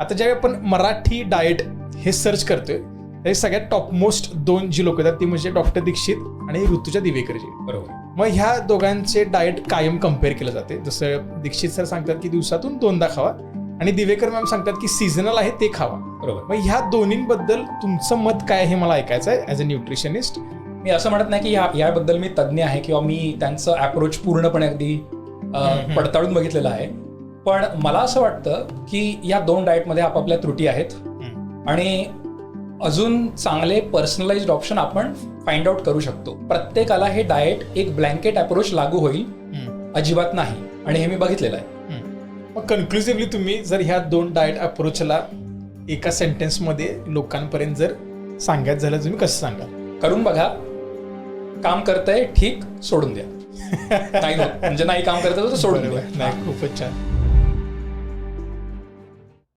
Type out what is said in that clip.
आता ज्यावेळी आपण मराठी डाएट हे सर्च करतोय हे सगळ्यात टॉपमोस्ट 2 जी लोक येतात ती म्हणजे डॉक्टर दीक्षित आणि ऋतुजा दिवेकरजी. बरोबर. मग ह्या दोघांचे डाएट कायम कम्पेअर केलं जाते. जसं दीक्षित सर सांगतात की दिवसातून 2दा खावा आणि दिवेकर मॅम सांगतात की सीझनल आहे ते खावा. बरोबर. मग ह्या दोन्हींबद्दल तुमचं मत काय हे मला ऐकायचं आहे ॲज अ न्यूट्रिशनिस्ट. मी असं म्हणत नाही की याबद्दल मी तज्ज्ञ आहे किंवा मी त्यांचं अप्रोच पूर्णपणे अगदी पडताळून बघितलेलं आहे. पण मला असं वाटतं की या 2 डाएटमध्ये आपापल्या त्रुटी आहेत आणि अजून चांगले पर्सनलाइज्ड ऑप्शन आपण फाइंड आउट करू शकतो. प्रत्येकाला हे डाएट एक ब्लँकेट अप्रोच लागू होईल अजिबात नाही आणि हे मी बघितलेलं आहे. मग कन्क्लुसिव्हली तुम्ही जर ह्या 2 डाएट अप्रोचला एका सेंटेन्समध्ये लोकांपर्यंत जर सांगायचं झालं तुम्ही कसं सांगाल? करून बघा, काम करतंय ठीक, सोडून द्या. नाही म्हणजे नाही काम करतंय तर सोडून द्या. नाही, खूपच छान.